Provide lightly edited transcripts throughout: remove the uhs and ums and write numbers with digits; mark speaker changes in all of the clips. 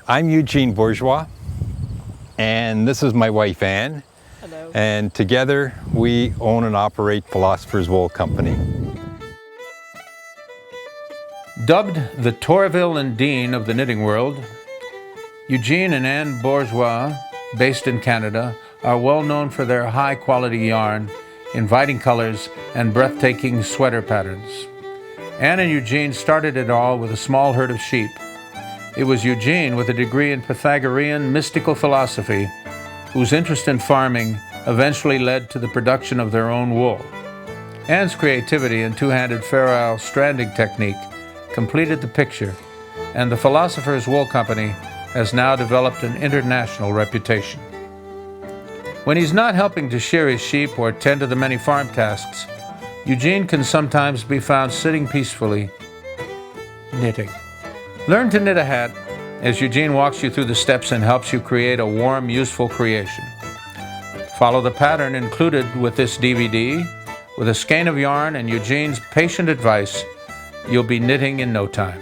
Speaker 1: I'm Eugene Bourgois, and this is my wife Anne.
Speaker 2: Hello.
Speaker 1: And together we own and operate Philosopher's Wool Company.
Speaker 3: Dubbed the Torville and Dean of the knitting world, Eugene and Anne Bourgois, based in Canada, are well known for their high-quality yarn, inviting colors, and breathtaking sweater patterns. Anne and Eugene started it all with a small herd of sheep. It was Eugene, with a degree in Pythagorean mystical philosophy, whose interest in farming eventually led to the production of their own wool. Anne's creativity and two-handed ferrule stranding technique completed the picture, and the Philosopher's Wool Company has now developed an international reputation. When he's not helping to shear his sheep or tend to the many farm tasks, Eugene can sometimes be found sitting peacefully, knitting. Learn to knit a hat as Eugene walks you through the steps and helps you create a warm, useful creation. Follow the pattern included with this DVD. With a skein of yarn and Eugene's patient advice, you'll be knitting in no time.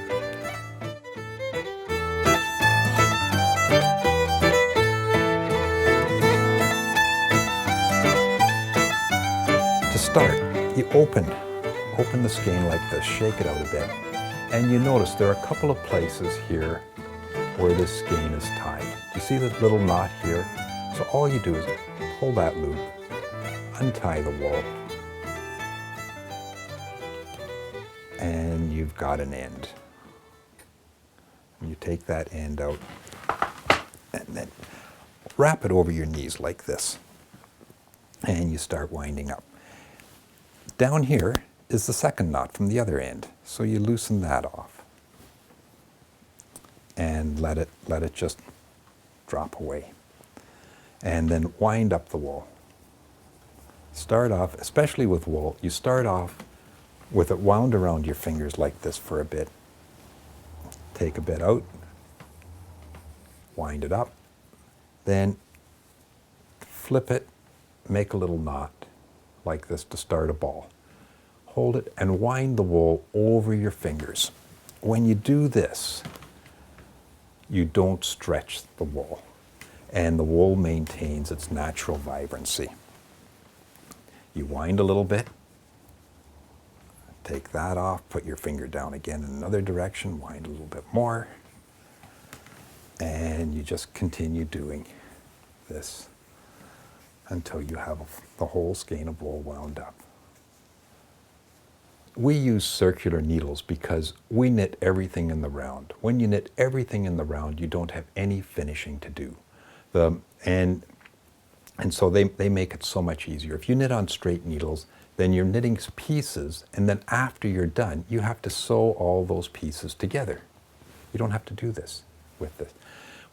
Speaker 1: To start, you open the skein like this, shake it out a bit, and you notice there are a couple of places here where this skein is tied. You see the little knot here? So all you do is pull that loop, untie the wool, and you've got an end. And you take that end out and then wrap it over your knees like this, and you start winding up. Down here is the second knot from the other end, so you loosen that off and let it just drop away, and then wind up the wool. Start off, especially with wool, you start off with it wound around your fingers like this for a bit. Take a bit out, wind it up, then flip it, make a little knot like this to start a ball. Hold it and wind the wool over your fingers. When you do this, you don't stretch the wool, and the wool maintains its natural vibrancy. You wind a little bit, take that off, put your finger down again in another direction, wind a little bit more, and you just continue doing this until you have the whole skein of wool wound up. We use circular needles because we knit everything in the round. When you knit everything in the round, you don't have any finishing to do. And so they make it so much easier. If you knit on straight needles, then you're knitting pieces, and then after you're done, you have to sew all those pieces together. You don't have to do this with this.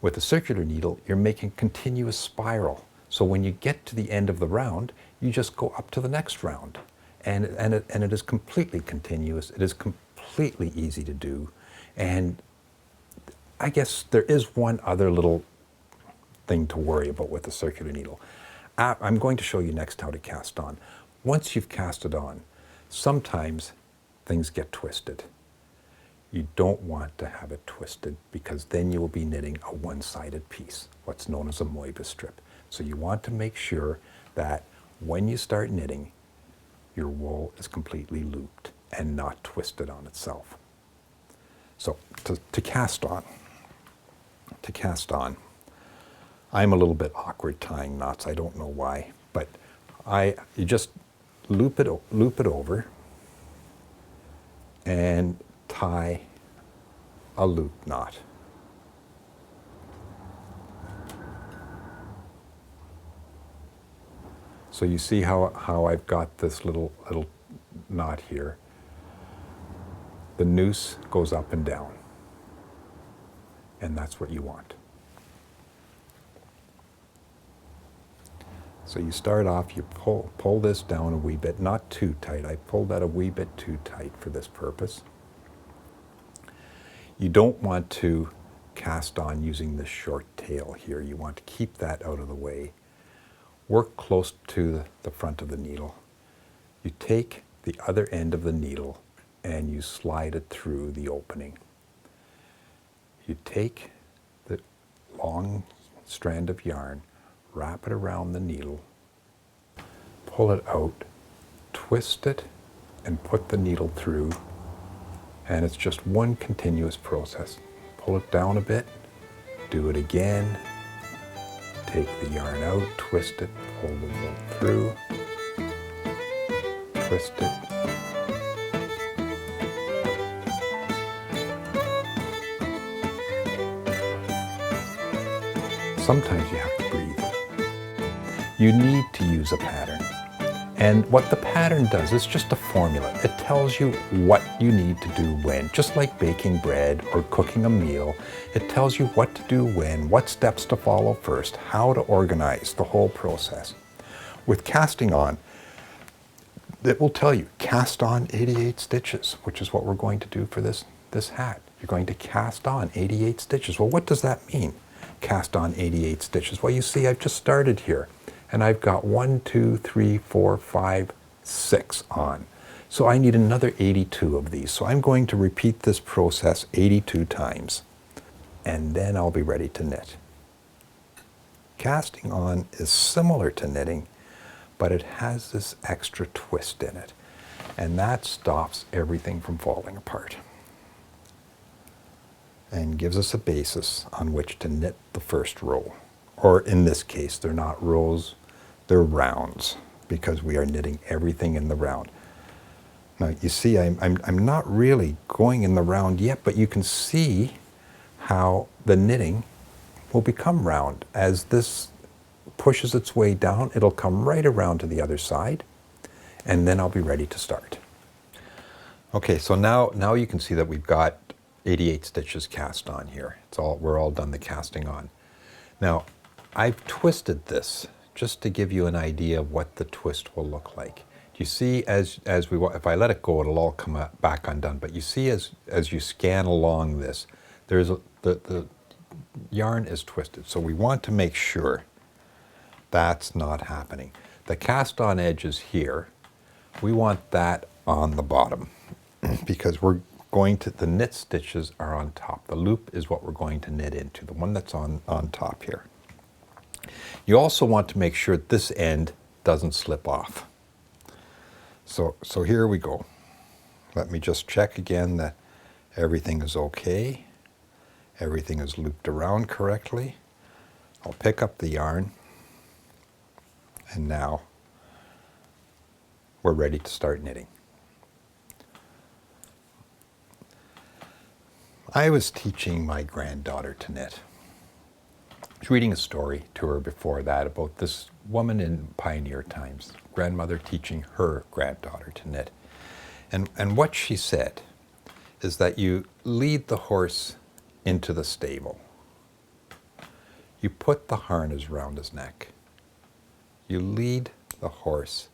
Speaker 1: With a circular needle, you're making continuous spiral. So when you get to the end of the round, you just go up to the next round. And it is completely continuous. It is completely easy to do. And I guess there is one other little thing to worry about with the circular needle. I'm going to show you next how to cast on. Once you've cast it on, sometimes things get twisted. You don't want to have it twisted because then you will be knitting a one-sided piece, what's known as a Moebius strip. So you want to make sure that when you start knitting, your wool is completely looped and not twisted on itself. So to cast on, I'm a little bit awkward tying knots. I don't know why, but you just loop it over and tie a loop knot. So you see how I've got this little knot here. The noose goes up and down, and that's what you want. So you start off, you pull this down a wee bit, not too tight. I pulled that a wee bit too tight for this purpose. You don't want to cast on using this short tail here. You want to keep that out of the way. Work close to the front of the needle. You take the other end of the needle and you slide it through the opening. You take the long strand of yarn, wrap it around the needle, pull it out, twist it, and put the needle through. And it's just one continuous process. Pull it down a bit, do it again, take the yarn out, twist it, pull the wool through, twist it. Sometimes you have to breathe. You need to use a pattern. And what the pattern does is just a formula. It tells you what you need to do when. Just like baking bread or cooking a meal, it tells you what to do when, what steps to follow first, how to organize the whole process. With casting on, it will tell you, cast on 88 stitches, which is what we're going to do for this hat. You're going to cast on 88 stitches. Well, what does that mean? Cast on 88 stitches. Well, you see, I've just started here, and I've got 1, 2, 3, 4, 5, 6 on. So I need another 82 of these. So I'm going to repeat this process 82 times, and then I'll be ready to knit. Casting on is similar to knitting, but it has this extra twist in it, and that stops everything from falling apart and gives us a basis on which to knit the first row. Or in this case, they're not rows, they're rounds, because we are knitting everything in the round. Now you see, I'm not really going in the round yet, but you can see how the knitting will become round. As this pushes its way down, it'll come right around to the other side, and then I'll be ready to start. Okay, so now you can see that we've got 88 stitches cast on here. We're all done the casting on. Now, I've twisted this just to give you an idea of what the twist will look like. Do you see if I let it go, it'll all come back undone. But you see as you scan along this, the yarn is twisted. So we want to make sure that's not happening. The cast on edge is here. We want that on the bottom because the knit stitches are on top. The loop is what we're going to knit into, the one that's on top here. You also want to make sure this end doesn't slip off. So here we go. Let me just check again that everything is okay. Everything is looped around correctly. I'll pick up the yarn, and now we're ready to start knitting. I was teaching my granddaughter to knit. I was reading a story to her before that about this woman in pioneer times, grandmother teaching her granddaughter to knit. And what she said is that you lead the horse into the stable. You put the harness around his neck. You lead the horse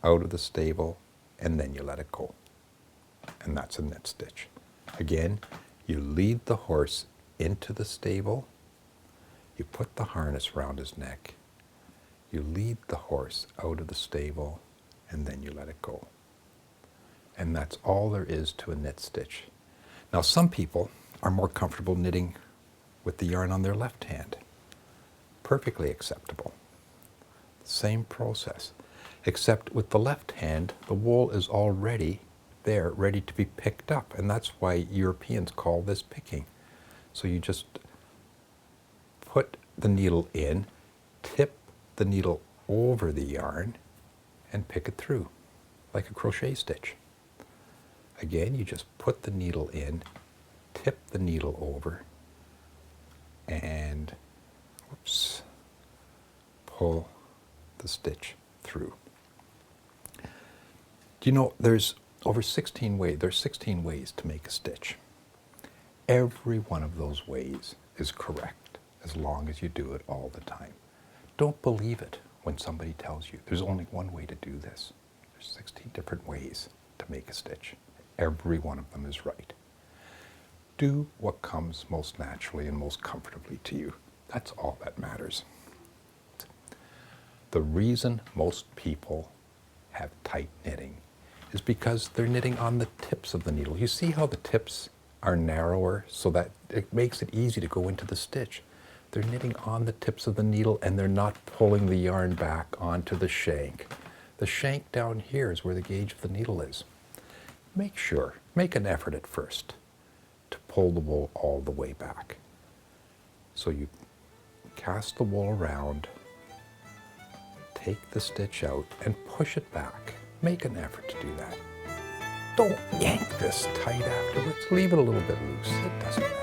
Speaker 1: out of the stable, and then you let it go. And that's a knit stitch. Again, you lead the horse into the stable, you put the harness around his neck, you lead the horse out of the stable, and then you let it go. And that's all there is to a knit stitch. Now some people are more comfortable knitting with the yarn on their left hand. Perfectly acceptable. Same process, except with the left hand, the wool is already there, ready to be picked up. And that's why Europeans call this picking. So you just put the needle in, tip the needle over the yarn, and pick it through, like a crochet stitch. Again, you just put the needle in, tip the needle over, and pull the stitch through. Do you know there's 16 ways to make a stitch. Every one of those ways is correct as long as you do it all the time. Don't believe it when somebody tells you there's only one way to do this. There's 16 different ways to make a stitch. Every one of them is right. Do what comes most naturally and most comfortably to you. That's all that matters. The reason most people have tight knitting is because they're knitting on the tips of the needle. You see how the tips are narrower so that it makes it easy to go into the stitch. They're knitting on the tips of the needle and they're not pulling the yarn back onto the shank. The shank down here is where the gauge of the needle is. Make an effort at first to pull the wool all the way back. So you cast the wool around, take the stitch out and push it back. Make an effort to do that. Don't yank this tight afterwards. Leave it a little bit loose. It doesn't matter.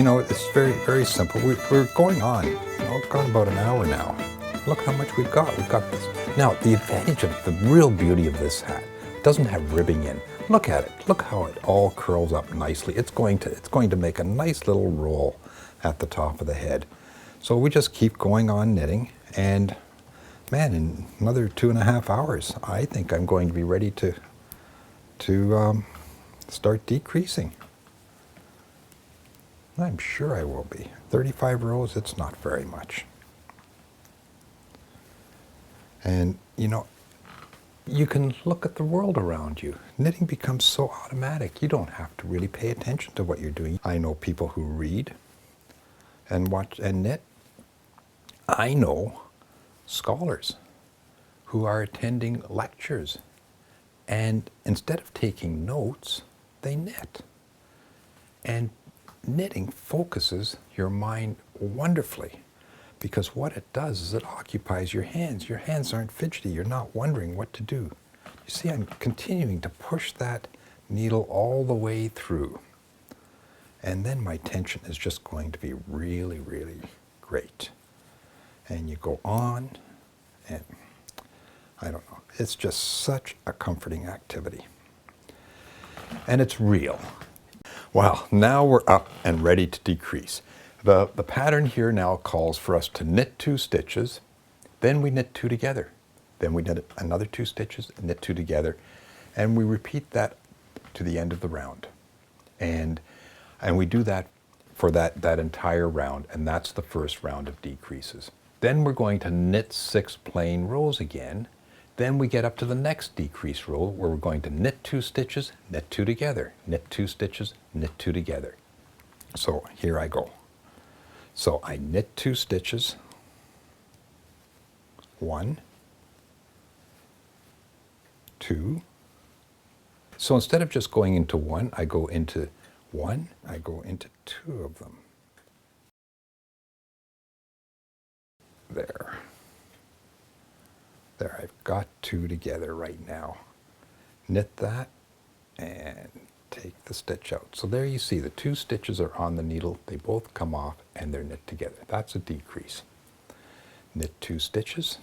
Speaker 1: So, it's very, very simple. We're going on. We've gone about an hour now. Look how much we've got. We've got this. Now, the advantage of the real beauty of this hat, it doesn't have ribbing in. Look at it. Look how it all curls up nicely. It's going to make a nice little roll at the top of the head. So we just keep going on knitting, and man, in another 2.5 hours, I think I'm going to be ready to start decreasing. I'm sure I will be. 35 rows, it's not very much. And you can look at the world around you. Knitting becomes so automatic. You don't have to really pay attention to what you're doing. I know people who read and watch and knit. I know scholars who are attending lectures, and instead of taking notes, they knit. And knitting focuses your mind wonderfully, because what it does is it occupies your hands. Your hands aren't fidgety. You're not wondering what to do. You see, I'm continuing to push that needle all the way through. And then my tension is just going to be really, really great. And you go on, and I don't know. It's just such a comforting activity. And it's real. Well, now we're up and ready to decrease. The pattern here now calls for us to knit 2 stitches, then we knit 2 together. Then we knit another 2 stitches, knit 2 together, and we repeat that to the end of the round. And we do that for that entire round, and that's the first round of decreases. Then we're going to knit 6 plain rows again. Then we get up to the next decrease row where we're going to knit 2 stitches, knit 2 together, knit 2 stitches, knit 2 together. So here I go. So I knit 2 stitches, 1, 2. So instead of just going into 1, I go into 1, I go into 2 of them. There. There, I've got 2 together right now. Knit that and take the stitch out. So there you see the 2 stitches are on the needle. They both come off and they're knit together. That's a decrease. Knit 2 stitches.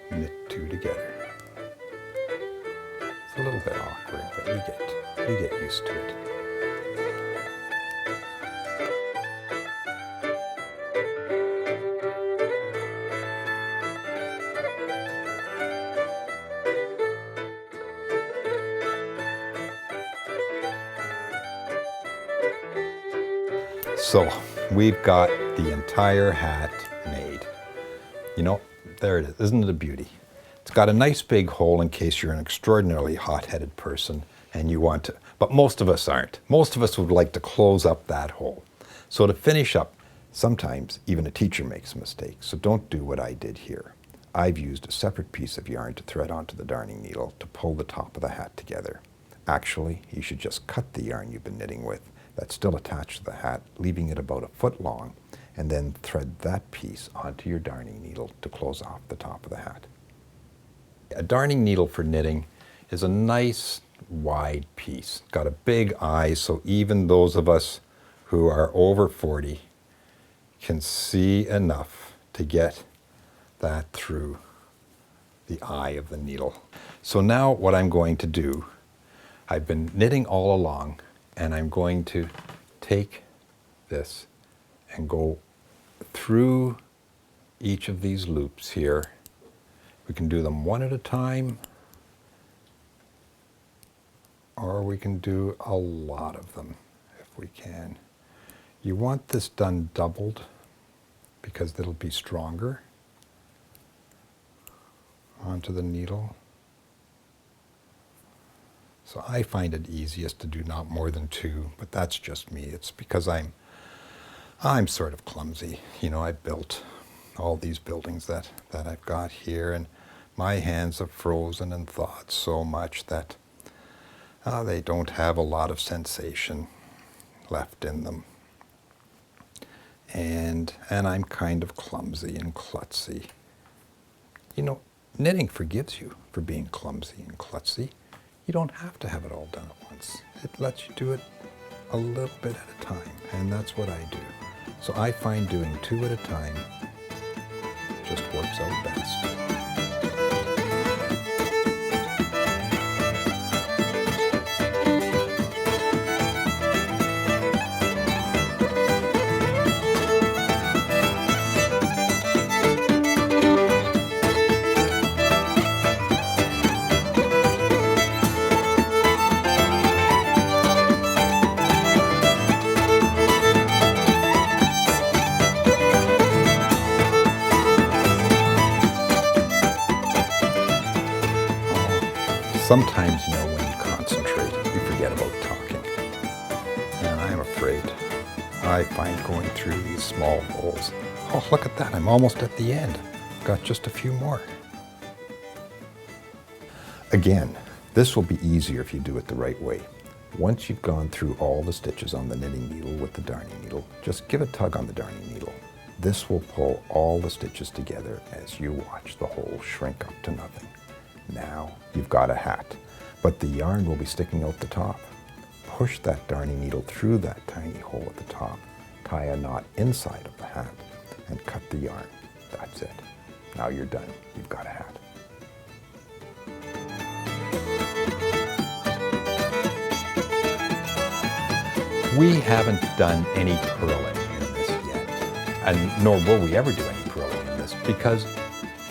Speaker 1: Knit 2 together. It's a little bit awkward, but you get used to it. So we've got the entire hat made. There it is. Isn't it a beauty? It's got a nice big hole in case you're an extraordinarily hot-headed person and you want to, but most of us aren't. Most of us would like to close up that hole. So to finish up, sometimes even a teacher makes a mistake, so don't do what I did here. I've used a separate piece of yarn to thread onto the darning needle to pull the top of the hat together. Actually, you should just cut the yarn you've been knitting with that's still attached to the hat, leaving it about 1 foot long, and then thread that piece onto your darning needle to close off the top of the hat. A darning needle for knitting is a nice wide piece. Got a big eye, so even those of us who are over 40 can see enough to get that through the eye of the needle. So now what I'm going to do, I've been knitting all along, and I'm going to take this and go through each of these loops here. We can do them one at a time, or we can do a lot of them if we can. You want this done doubled because it'll be stronger onto the needle. So I find it easiest to do not more than 2, but that's just me. It's because I'm sort of clumsy. You know, I built all these buildings that I've got here, and my hands have frozen and thawed so much that they don't have a lot of sensation left in them. And I'm kind of clumsy and klutzy. You know, knitting forgives you for being clumsy and klutzy. You don't have to have it all done at once. It lets you do it a little bit at a time, and that's what I do. So I find doing 2 at a time just works out best. Sometimes, you know, when you concentrate, you forget about talking. And I'm afraid I find going through these small holes. Oh, look at that, I'm almost at the end. Got just a few more. Again, this will be easier if you do it the right way. Once you've gone through all the stitches on the knitting needle with the darning needle, just give a tug on the darning needle. This will pull all the stitches together as you watch the hole shrink up to nothing. Now you've got a hat, but the yarn will be sticking out the top. Push that darning needle through that tiny hole at the top, tie a knot inside of the hat, and cut the yarn. That's it. Now you're done. You've got a hat. We haven't done any purling in this yet, and nor will we ever do any purling in this, because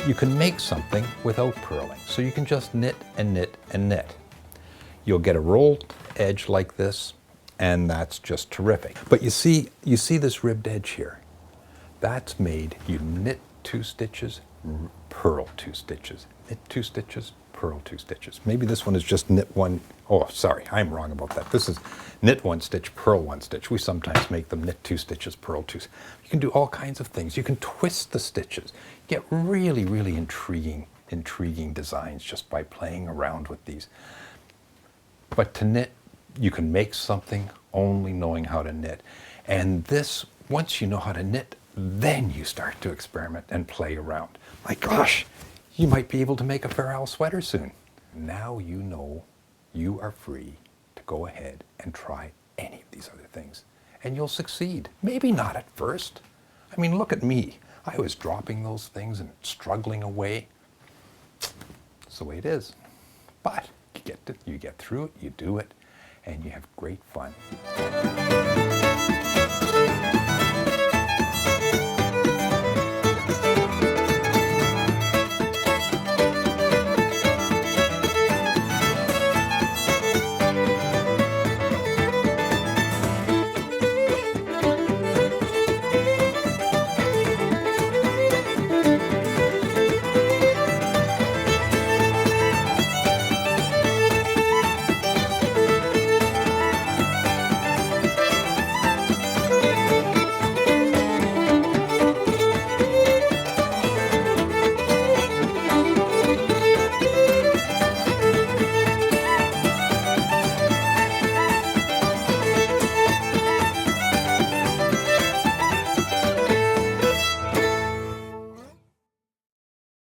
Speaker 1: you can make something without purling. So you can just knit and knit and knit. You'll get a rolled edge like this, and that's just terrific. But you see this ribbed edge here? That's made, you knit 2 stitches, purl 2 stitches, knit 2 stitches, purl 2 stitches. Maybe this one is just knit 1, oh, sorry, I'm wrong about that. This is knit 1 stitch, purl 1 stitch. We sometimes make them knit 2 stitches, purl 2. You can do all kinds of things. You can twist the stitches. Get really, really intriguing designs just by playing around with these. But to knit, you can make something only knowing how to knit. And this, once you know how to knit, then you start to experiment and play around. My gosh, you might be able to make a Farrell sweater soon. Now you know you are free to go ahead and try any of these other things. And you'll succeed. Maybe not at first. I mean, look at me. I was dropping those things and struggling away. That's the way it is. But you get through it, you do it, and you have great fun.